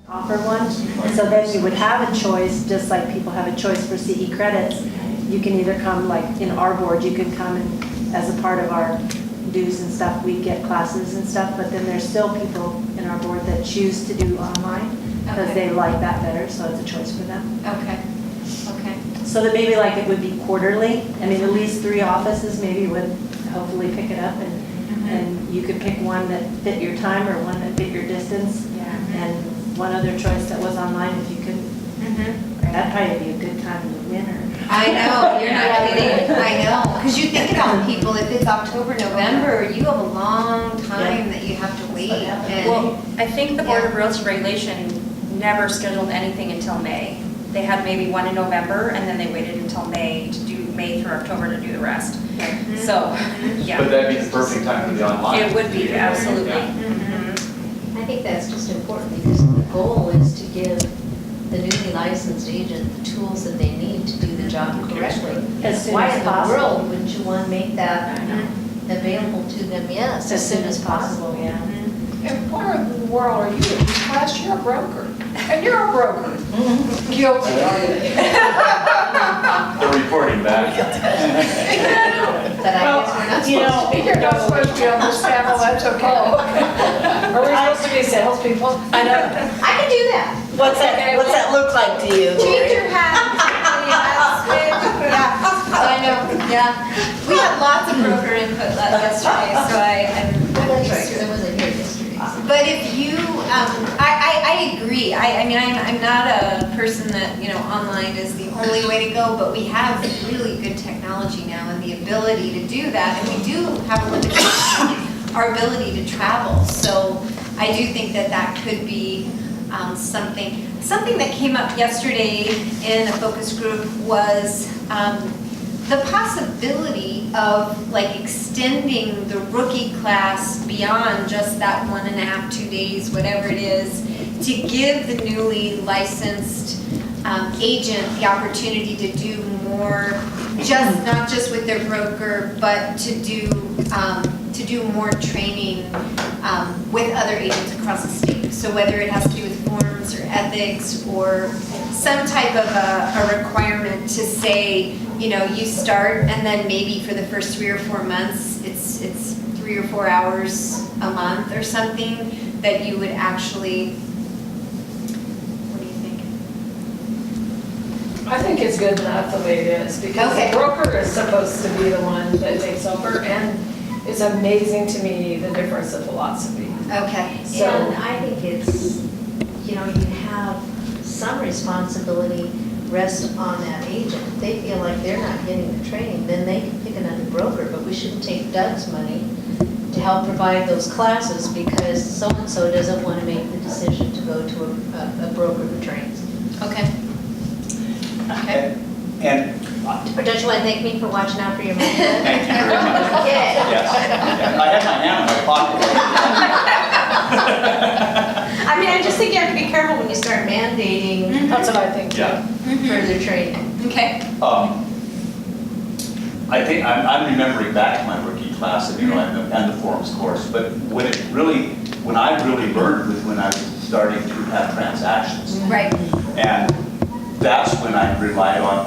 offer one. And so then you would have a choice, just like people have a choice for CE credits. You can either come, like in our board, you can come and as a part of our dues and stuff, we get classes and stuff, but then there's still people in our board that choose to do online because Okay. they like that better, so it's a choice for them. Okay, okay. So that maybe like it would be quarterly. I mean, at least 3 offices maybe would hopefully pick it up and you could pick one that fit your time or one that fit your distance. And one other choice that was online if you could. That'd probably be a good time to win or. I know, you're not kidding, I know, because you think about people, if it's October, November, you have a long time that you have to wait. And Well, I think the Board of Realty Regulation never scheduled anything until May. They had maybe one in November, and then they waited until May to do May through October to do the rest. So, But yeah, that'd be the perfect time for the online. it would be, absolutely. Yeah. Mhm. I think that's just important because the goal is to give the newly licensed agent the tools that they need to do the job correctly. As soon Why as in the possible. world wouldn't you want to make that available to them? Yes, As soon as possible, yeah. And where in the world are you? Class, you're a broker. And you're a broker. Guilty, are you? They're reporting back. But I guess we're not you know, supposed to be. You're not supposed to be on this panel, that's okay. Are we supposed to be salespeople? I know. I can do that. What's that look like to you? Change your hat. Yeah, I know, yeah. We had lots of broker input yesterday, so I'm That's used right, to I it. wasn't here yesterday. But if you, I agree. I mean, I'm not a person that, you know, online is the only way to go, but we have really good technology now and the ability to do that. And we do have a limitation on our ability to travel. So I do think that that could be something that came up yesterday in a focus group was the possibility of like extending the rookie class beyond just that 1.5, 2 days, whatever it is, to give the newly licensed agent the opportunity to do more, not just with their broker, but to do more training with other agents across the state. So whether it has to do with forms or ethics or some type of a requirement to say, you know, you start and then maybe for the first 3 or 4 months, it's 3 or 4 hours a month or something that you would actually, what do you think? I think it's good enough the way it is, because Okay. the broker is supposed to be the one that takes over, and it's amazing to me the difference of philosophy. Okay. So- And I think it's, you know, you have some responsibility rest on that agent. If they feel like they're not getting the training, then they can pick another broker, but we shouldn't take Doug's money to help provide those classes because so-and-so doesn't want to make the decision to go to a broker who trains. Okay. Okay. And Or don't you want to thank me for watching out for your money? thank you very much. Yeah. Yes. I had my hand in my pocket. I mean, I just think you have to be careful when you start mandating That's what I think. Yeah. further training. Okay. I think, I'm remembering back to my rookie class, and, you know, and the forms course, but when I really learned was when I was starting to have transactions. Right. And that's when I relied on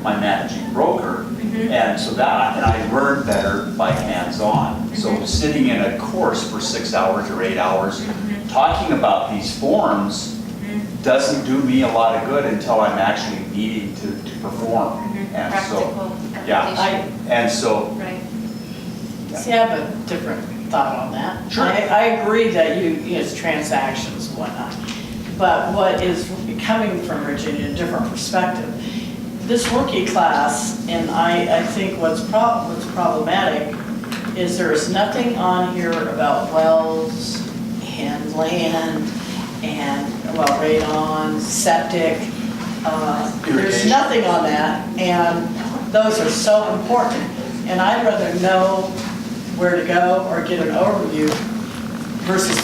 my managing broker. And so that, and I learned better by hands-on. So sitting in a course for 6 hours or 8 hours, talking about these forms doesn't do me a lot of good until I'm actually needing to perform. And so, Practical yeah, application. and so, Right. See, I have a different thought on that. Sure. I agree that it's transactions and whatnot, but what is coming from Virginia, a different perspective. This rookie class, and I think what's problematic is there is nothing on here about wells and land and, well, radon, septic. There's Irrigation. nothing on that, and those are so important. And I'd rather know where to go or get an overview versus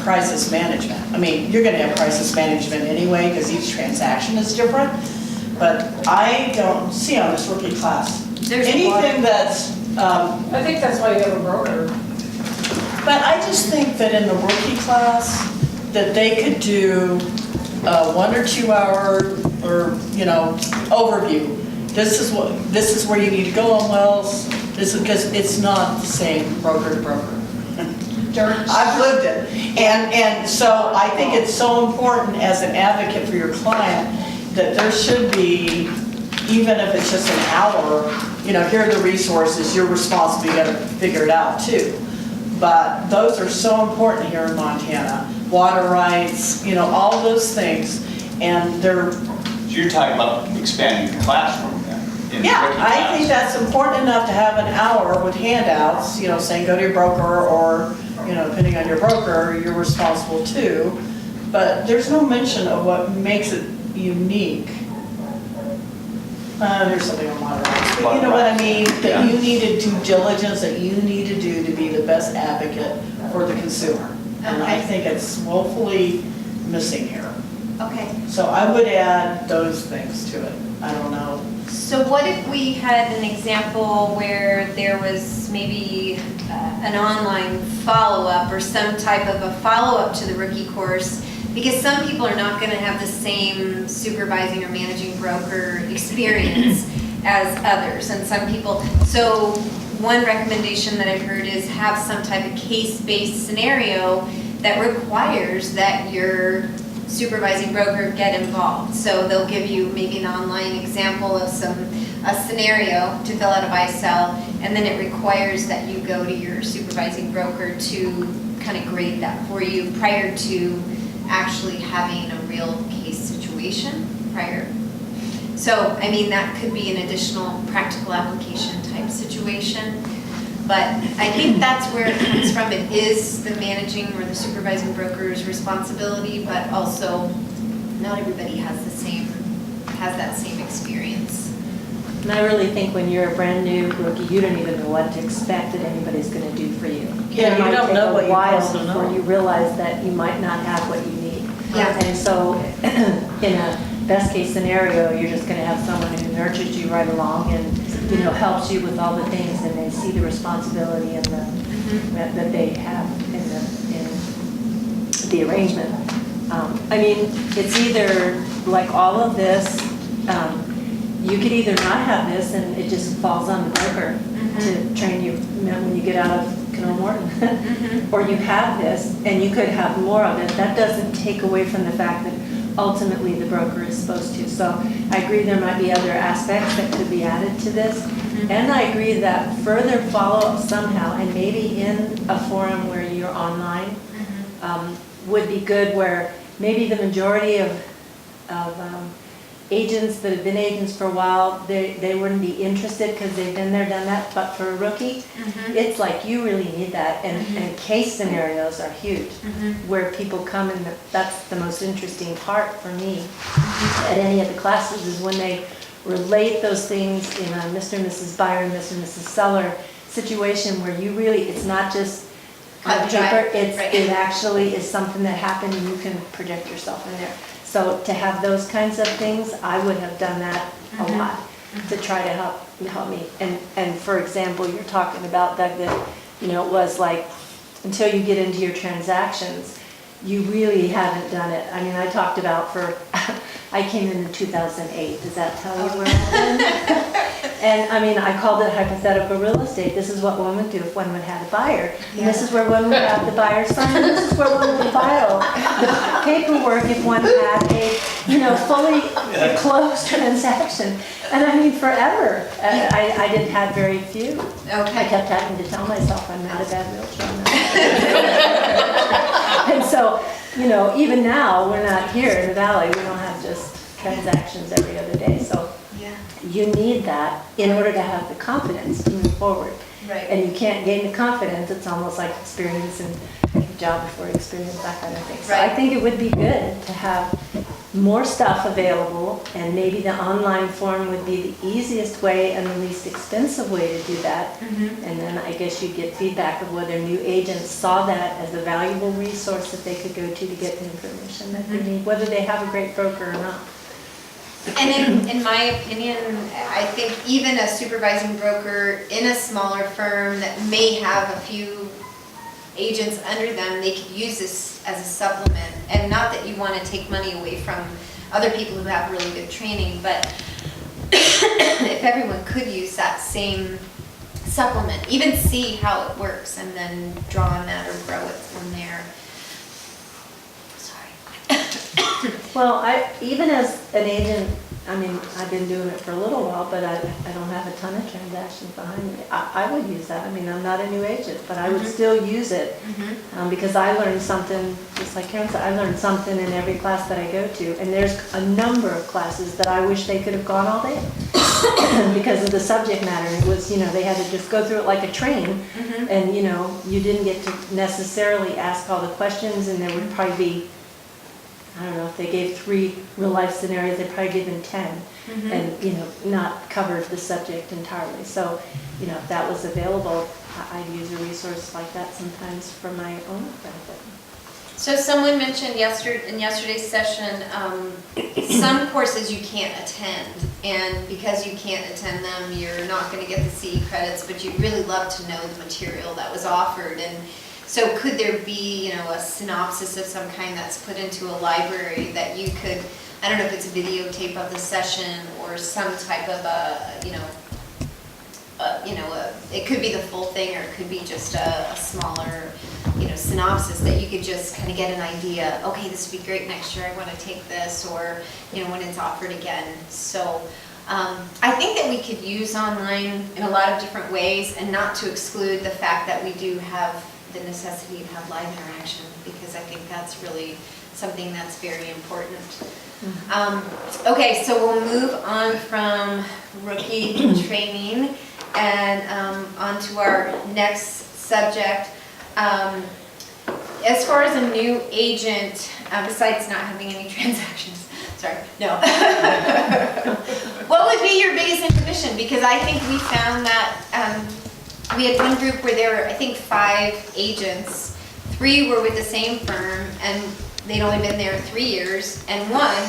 crisis management. I mean, you're gonna have crisis management anyway, because each transaction is different, but I don't see on this rookie class There's a lot. anything that's, I think that's why you have a broker. but I just think that in the rookie class, that they could do a 1 or 2 hour or, overview. This is where you need to go on wells. This is because it's not the same broker to broker. I've lived it. And so I think it's so important as an advocate for your client that there should be, even if it's just an hour, here are the resources, you're responsible, you gotta figure it out too. But those are so important here in Montana. Water rights, all those things. And they're, So you're talking about expanding the classroom then? in the yeah, rookie I class? think that's important enough to have an hour with handouts, saying go to your broker or, depending on your broker, you're responsible too. But there's no mention of what makes it unique. There's something on water rights, but you know what I mean? That you need to do diligence, that you need to do to be the best advocate for the consumer. And I Okay. think it's woefully missing here. Okay, So I would add those things to it. I don't know. so what if we had an example where there was maybe an online follow-up or some type of a follow-up to the rookie course? Because some people are not gonna have the same supervising or managing broker experience as others, and some people, so one recommendation that I've heard is have some type of case-based scenario that requires that your supervising broker get involved. So they'll give you maybe an online example of a scenario to fill out a buy-sell, and then it requires that you go to your supervising broker to kind of grade that for you prior to actually having a real case situation prior. So, I mean, that could be an additional practical application type situation. But I think that's where it comes from. It is the managing or the supervising broker's responsibility, but also not everybody has that same experience. And I really think when you're a brand new rookie, you don't even know what to expect that anybody's gonna do for you. Yeah, It you might don't take know a what you're while supposed to know. before you realize that you might not have what you need. Yeah. And so, in a best case scenario, you're just gonna have someone who nurtures you right along and, helps you with all the things, and they see the responsibility and that they have in the arrangement. I mean, it's either like all of this, you could either not have this and it just falls on the broker to train you when you get out of Canoa Morton. Or you have this and you could have more of it. That doesn't take away from the fact that ultimately the broker is supposed to. So I agree there might be other aspects that could be added to this. And I agree that further follow-up somehow, and maybe in a forum where you're online, would be good, where maybe the majority of agents that have been agents for a while, they wouldn't be interested because they've been there, done that, but for a rookie, it's like you really need that, and case scenarios are huge, where people come, and that's the most interesting part for me at any of the classes, is when they relate those things in a Mr. and Mrs. Buyer and Mr. and Mrs. Seller situation, where you really, it's not just on Cut and dry, paper, right. it actually is something that happened and you can project yourself in there. So to have those kinds of things, I would have done that a lot to try to help me. And for example, you're talking about that, it was like, until you get into your transactions, you really haven't done it. I mean, I talked about I came in 2008. Does that tell you where I've been? And I mean, I called it hypothetical real estate. This is what one would do if one would have a buyer. And this is where one would have the buyer sign. And this is where one would file the paperwork if one had a, fully closed transaction. And I mean, forever. I didn't have very few. I Okay. kept having to tell myself I'm not a bad realtor. I'm not. And so, even now, we're not here in the valley, we don't have just transactions every other day. So Yeah, you need that in order to have the confidence to move forward. right. And you can't gain the confidence, it's almost like experience and job before experience, that kind of thing. So I Right. think it would be good to have more stuff available, and maybe the online form would be the easiest way and the least expensive way to do that. And then I guess you'd get feedback of whether new agents saw that as a valuable resource that they could go to get the information that they need, whether they have a great broker or not. And in my opinion, I think even a supervising broker in a smaller firm that may have a few agents under them, they could use this as a supplement. And not that you want to take money away from other people who have really good training, but if everyone could use that same supplement, even see how it works and then draw on that or grow it from there. Sorry. Well, even as an agent, I mean, I've been doing it for a little while, but I don't have a ton of transactions behind me. I would use that. I mean, I'm not a new agent, but I would still use it because I learned something, just like Karen said, I learned something in every class that I go to. And there's a number of classes that I wish they could have gone all day because of the subject matter. It was, they had to just go through it like a train. And, you didn't get to necessarily ask all the questions, and there would probably be, I don't know, if they gave 3 real-life scenarios, they'd probably given 10, and, not covered the subject entirely. So, if that was available, I'd use a resource like that sometimes for my own benefit. So someone mentioned in yesterday's session, some courses you can't attend, and because you can't attend them, you're not going to get the CE credits, but you'd really love to know the material that was offered. And so could there be, a synopsis of some kind that's put into a library that you could, I don't know if it's a videotape of the session or some type of it could be the full thing, or it could be just a smaller, synopsis that you could just kind of get an idea, okay, this would be great next year, I want to take this, or, when it's offered again. So I think that we could use online in a lot of different ways, and not to exclude the fact that we do have the necessity to have live interaction, because I think that's really something that's very important. Okay, so we'll move on from rookie training and on to our next subject. As far as a new agent, besides not having any transactions, sorry, no. What would be your biggest inhibition? Because I think we found that we had one group where there were, I think, 5 agents. 3 were with the same firm, and they'd only been there 3 years, and one,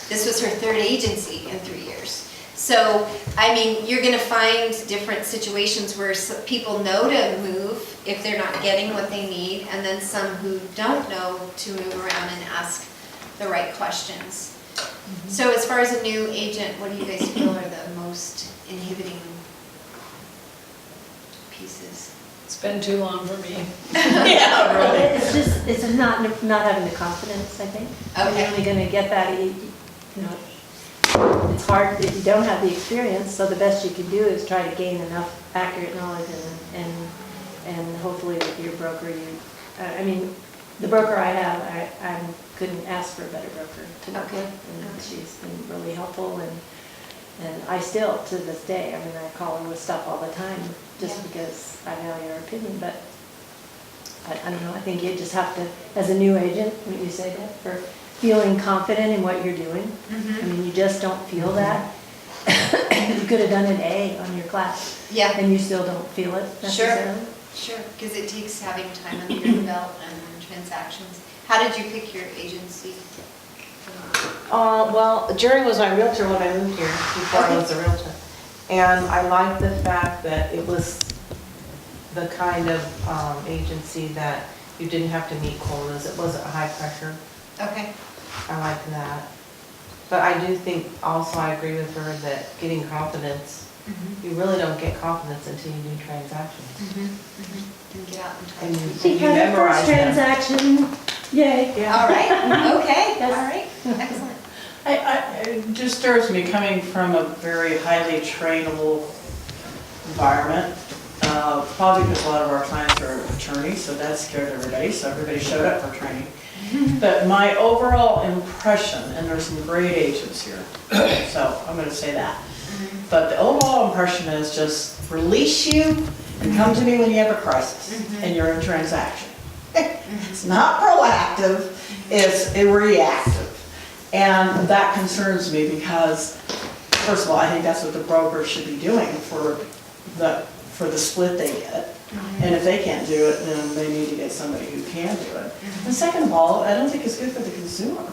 this was her 3rd agency in 3 years. So, I mean, you're going to find different situations where people know to move if they're not getting what they need, and then some who don't know to move around and ask the right questions. So as far as a new agent, what do you guys feel are the most inhibiting pieces? It's been too long for me. Yeah, really. It's not having the confidence, I think. Okay. You're only going to get that, it's hard if you don't have the experience, so the best you can do is try to gain enough accurate knowledge and hopefully with your broker, the broker I have, I couldn't ask for a better broker to work with, and she's been really helpful, and I still, to this day, I call her with stuff all the time, just because I value her opinion, but I don't know, I think you just have to, as a new agent, what you say that, for feeling confident in what you're doing. You just don't feel that. You could have done an A on your class. Yeah. And you still don't feel it necessarily. Sure, because it takes having time under your belt and transactions. How did you pick your agency? Well, Jerry was my realtor when I moved here, before I was a realtor. And I liked the fact that it was the kind of agency that you didn't have to meet quotas. It wasn't high pressure. Okay. I liked that. But I do think also I agree with her that getting confidence, you really don't get confidence until you do transactions. And get out and And talk. you She had her memorize first them. transaction, yay. All right, okay, Yes. all right, excellent. It just stirs me coming from a very highly trainable environment. Probably because a lot of our clients are attorneys, so that scared everybody, so everybody showed up for training. But my overall impression, and there's some great agents here, so I'm going to say that. But the overall impression is just release you and come to me when you have a crisis and you're in transaction. It's not proactive, it's reactive. And that concerns me because, first of all, I think that's what the broker should be doing for the split they get. And if they can't do it, then they need to get somebody who can do it. And second of all, I don't think it's good for the consumer.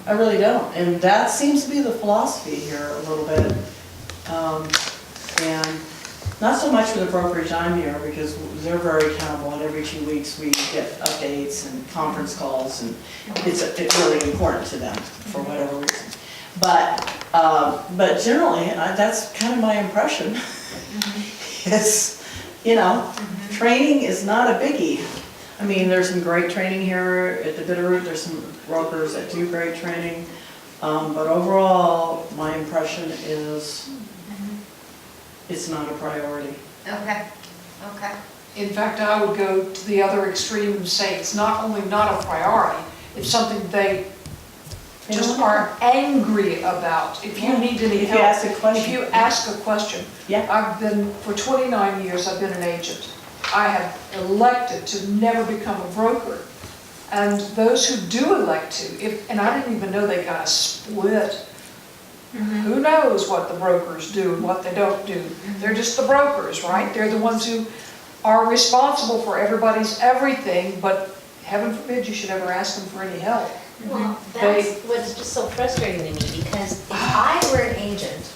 I really don't. And that seems to be the philosophy here a little bit. And Not so much for the brokerage I'm here, because they're very accountable, and every 2 weeks we get updates and conference calls, and it's really important to them for whatever reason. But generally, that's kind of my impression. It's, training is not a biggie. I mean, there's some great training here at the Bitterroot, there's some brokers that do great training, but overall, my impression is it's not a priority. Okay, okay. In fact, I would go to the other extreme and say it's not only not a priority, it's something they just are angry about. If you need any If you help. ask a question. If you ask a question. Yeah. For 29 years, I've been an agent. I have elected to never become a broker. And those who do elect to, and I didn't even know they got a split. Who knows what the brokers do and what they don't do? They're just the brokers, right? They're the ones who are responsible for everybody's everything, but heaven forbid you should ever ask them for any help. Well, that's what's just so frustrating to me, because if I were an agent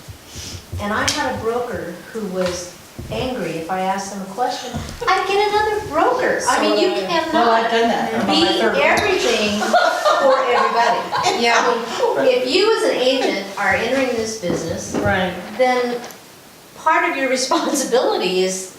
and I had a broker who was angry if I asked them a question, I'd get another broker. I mean, you Well, I've cannot done that. I'm on my be third one. everything for everybody. Yeah. I mean, if you as an agent are entering this business, Right. then part of your responsibility is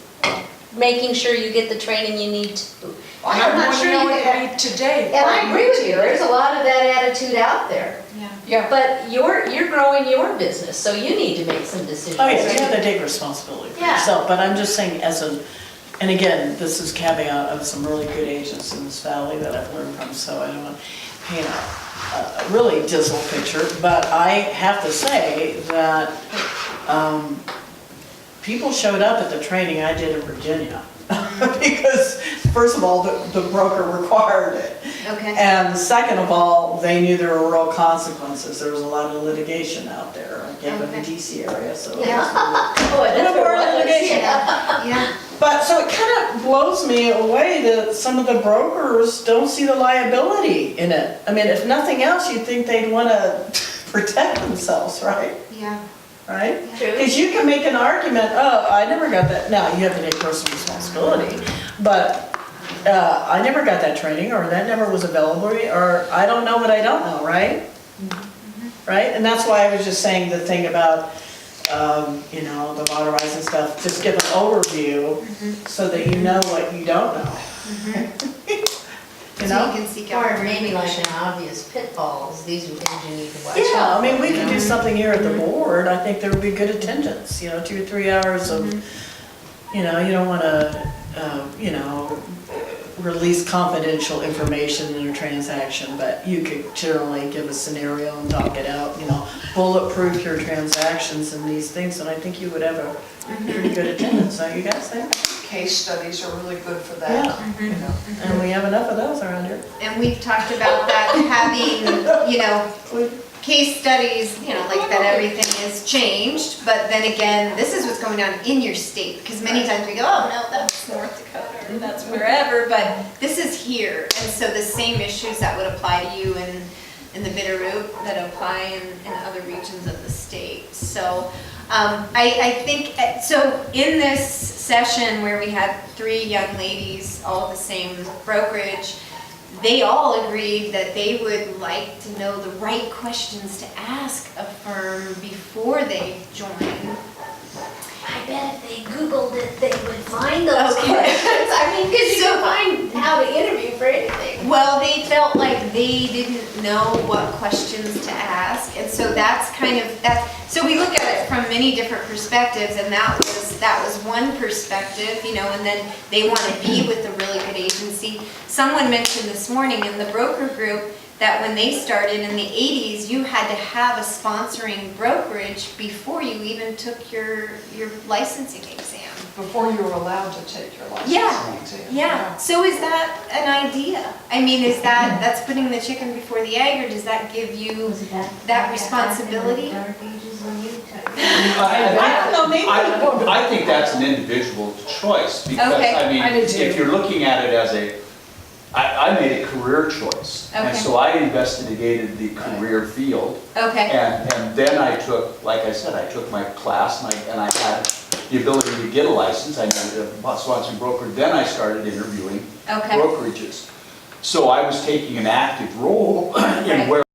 making sure you get the training you need to. I And have I'm not one sure you young can. lady today. And I agree with you, there's a lot of that attitude out there. Yeah. But you're growing your business, so you need to make some decisions. Oh, yeah, you have to take responsibility for Yeah. yourself, but I'm just saying and again, this is caveat of some really good agents in this valley that I've learned from, so I don't want to paint a really dismal picture, but I have to say that people showed up at the training I did in Virginia. Because, first of all, the broker required it. Okay. And second of all, they knew there were real consequences. There was a lot of litigation out there. I came from the Okay. DC area, so. Boy, that's More where it was. litigation. Yeah. But, so it kind of blows me away that some of the brokers don't see the liability in it. I mean, if nothing else, you'd think they'd want to protect themselves, right? Yeah. Right? True. Because you can make an argument, oh, I never got that, now you have to take personal responsibility, but I never got that training, or that never was available, or I don't know what I don't know, right? Right? And that's why I was just saying the thing about, the motorized and stuff, just give an overview so that you know what you don't know. You So know? you can seek out. Or maybe like an obvious pitfalls, these are things you need to watch Yeah, out I mean, for, we you could know? do something here at the board, I think there would be good attendance, 2 or 3 hours of, you don't want to, release confidential information in a transaction, but you could generally give a scenario and talk it out, bulletproof your transactions and these things, and I think you would have a pretty good attendance, don't you guys think? Case studies are really good for that, Yeah. you know. And we have enough of those around here. And we've talked about that, having, case studies, like that everything has changed, but then again, this is what's going on in your state, because many times we go, oh, no, that's North Dakota, or that's wherever, but this is here, and so the same issues that would apply to you in the Bitterroot that apply in other regions of the state. So, I think, so in this session where we had 3 young ladies, all of the same brokerage, they all agreed that they would like to know the right questions to ask a firm before they join. I bet if they Googled it, they would find those Okay. questions. I mean, because you can find how to interview for anything. Well, they felt like they didn't know what questions to ask, and so that's so we look at it from many different perspectives, and that was one perspective, and then they want to be with a really good agency. Someone mentioned this morning in the broker group that when they started in the 80s, you had to have a sponsoring brokerage before you even took your licensing exam. Before you were allowed to take your licensing Yeah, exam. yeah. So is that an idea? I mean, that's putting the chicken before the egg, or does that give you that responsibility? I don't know, maybe. I think that's an individual choice, because, Okay, I do too. if you're looking at it as I made a career choice. Okay. And so I investigated the career field, Okay, and then I took, like I said, I took my class, and I had the ability to get a license, I needed a sponsoring broker, then I started interviewing Okay. brokerages. So I was taking an active role in Right. where